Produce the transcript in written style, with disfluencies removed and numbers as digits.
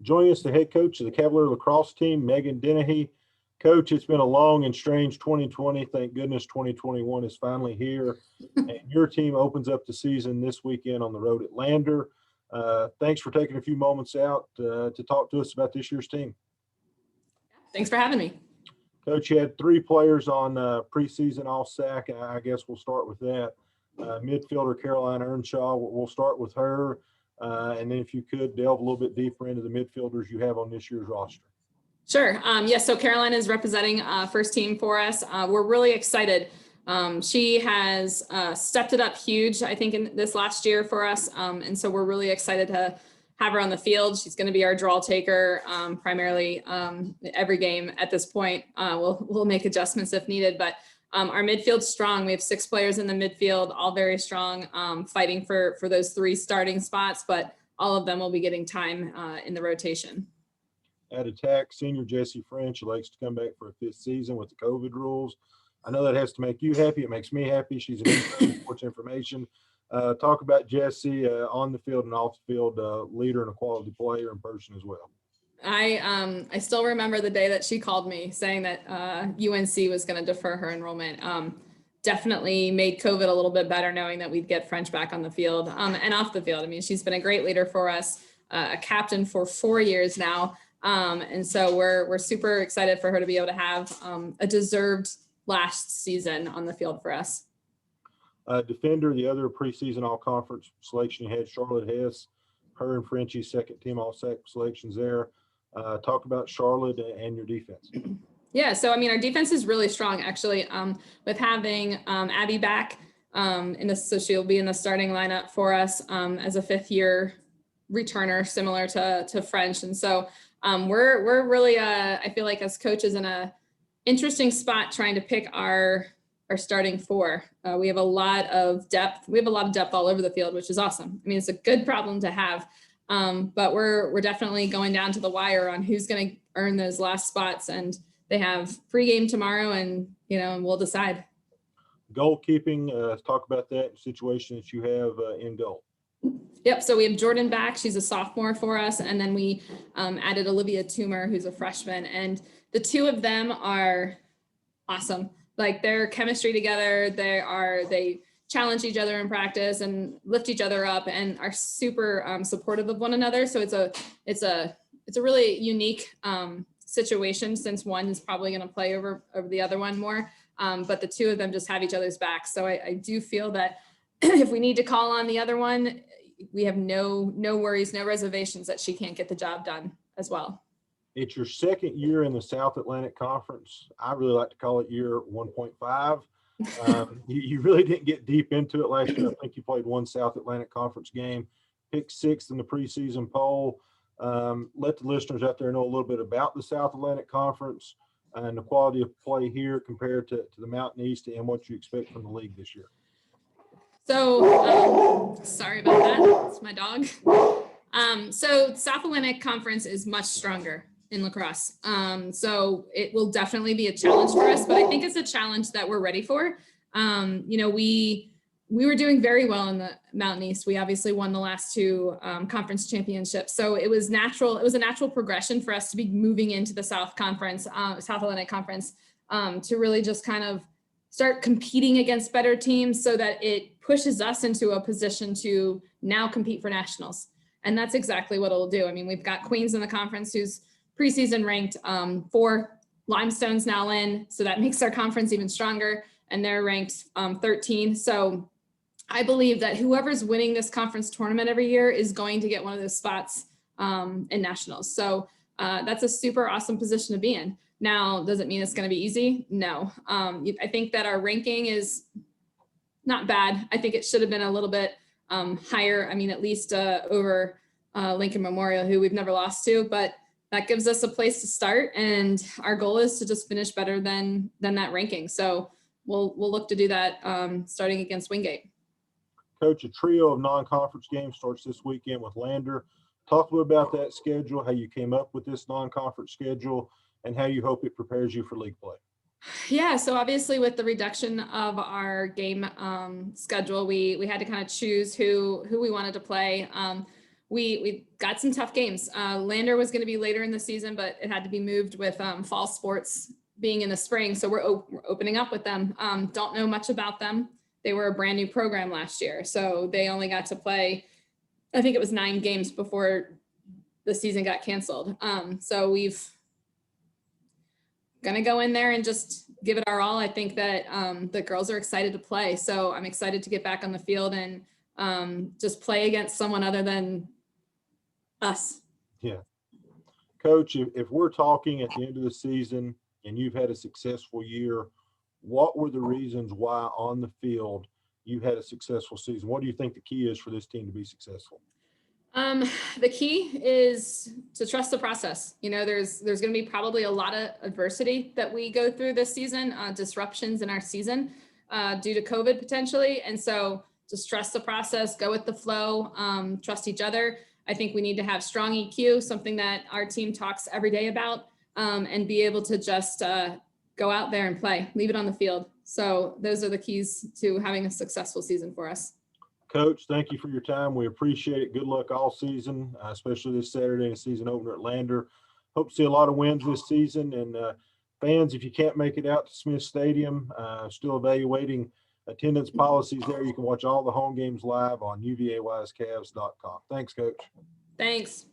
Joining us, the head coach of the Cavalier Lacrosse team, Meghan Dennehy. Coach, it's been a long and strange 2020. Thank goodness 2021 is finally here. And your team opens up the season this weekend on the road at Lander. Thanks for taking a few moments out to talk to us about this year's team. Thanks for having me. Coach, you had 3 players on preseason All-SAC. I guess we'll start with that. Midfielder Caroline Earnshaw, we'll start with her. And then if you could delve a little bit deeper into the midfielders you have on this year's roster. Sure. Yes, so Caroline is representing first team for us. We're really excited. She has stepped it up huge, I think, in this last year for us. And so we're really excited to have her on the field. She's going to be our draw taker primarily every game at this point. We'll make adjustments if needed, but our midfield's strong. We have 6 players in the midfield, all very strong, fighting for those 3 starting spots, but all of them will be getting time in the rotation. At attack, senior Jessie French likes to come back for a 5th season with the COVID rules. I know that has to make you happy. It makes me happy. She's an intern in sports information. Talk about Jessie on the field and off the field, leader and a quality player in person as well. I still remember the day that she called me saying that UNC was going to defer her enrollment. Definitely made COVID a little bit better knowing that we'd get French back on the field and off the field. I mean, she's been a great leader for us, a captain for 4 years now. And so we're super excited for her to be able to have a deserved last season on the field for us. Defender, the other preseason all-conference selection you had, Charlotte Hess, her and Frenchie's second team all-SAC selections there. Talk about Charlotte and your defense. Yeah, so I mean, our defense is really strong actually, with having Abby back so she'll be in the starting lineup for us as a 5th-year returner, similar to French. And so we're really, I feel like as coaches in a interesting spot trying to pick our starting 4. We have a lot of depth. We have a lot of depth all over the field, which is awesome. I mean, it's a good problem to have, but we're definitely going down to the wire on who's going to earn those last spots. And they have pregame tomorrow, and we'll decide. Goalkeeping, talk about that situation that you have in goal. Yep. So we have Jordan back. She's a sophomore for us. And then we added Olivia Toomer, who's a freshman. And the 2 of them are awesome. Like their chemistry together, they challenge each other in practice and lift each other up and are super supportive of one another. So it's a really unique situation since one is probably going to play over the other one more. But the 2 of them just have each other's back. So I do feel that if we need to call on the other one, we have no worries, no reservations that she can't get the job done as well. It's your 2nd year in the South Atlantic Conference. I really like to call it year 1.5. You really didn't get deep into it last year. I think you played 1 South Atlantic Conference game, picked 6th in the preseason poll. Let the listeners out there know a little bit about the South Atlantic Conference and the quality of play here compared to the Mountain East and what you expect from the league this year. So sorry about that. It's my dog. So South Atlantic Conference is much stronger in lacrosse. So it will definitely be a challenge for us, but I think it's a challenge that we're ready for. We were doing very well in the Mountain East. We obviously won the last 2 conference championships. So it was natural. It was a natural progression for us to be moving into the South Atlantic Conference, to really just kind of start competing against better teams so that it pushes us into a position to now compete for nationals. And that's exactly what it'll do. I mean, we've got Queens in the conference who's preseason ranked 4, Limestone's now in. So that makes our conference even stronger, and they're ranked 13. So I believe that whoever's winning this conference tournament every year is going to get one of those spots in nationals. So that's a super awesome position to be in. Now, does it mean it's going to be easy? No. I think that our ranking is not bad. I think it should have been a little bit higher. I mean, at least over Lincoln Memorial, who we've never lost to, but that gives us a place to start. And our goal is to just finish better than that ranking. So we'll look to do that starting against Wingate. Coach, a trio of non-conference games starts this weekend with Lander. Talk a little about that schedule, how you came up with this non-conference schedule, and how you hope it prepares you for league play. Yeah, so obviously with the reduction of our game schedule, we had to kind of choose who we wanted to play. we got some tough games. Lander was going to be later in the season, but it had to be moved with fall sports being in the spring. So we're opening up with them. Don't know much about them. They were a brand new program last year. So they only got to play, I think it was 9 games before the season got canceled. So we've going to go in there and just give it our all. I think that the girls are excited to play. So I'm excited to get back on the field and just play against someone other than us. Yeah. Coach, if we're talking at the end of the season and you've had a successful year, what were the reasons why on the field you had a successful season? What do you think the key is for this team to be successful? The key is to trust the process. You know, there's going to be probably a lot of adversity that we go through this season, disruptions in our season due to COVID potentially. And so just trust the process, go with the flow, trust each other. I think we need to have strong EQ, something that our team talks every day about, and be able to just go out there and play, leave it on the field. So those are the keys to having a successful season for us. Coach, thank you for your time. We appreciate it. Good luck all season, especially this Saturday and season opener at Lander. Hope to see a lot of wins this season. And fans, if you can't make it out to Smith Stadium, still evaluating attendance policies there. You can watch all the home games live on uvawisecavs.com. Thanks, Coach. Thanks.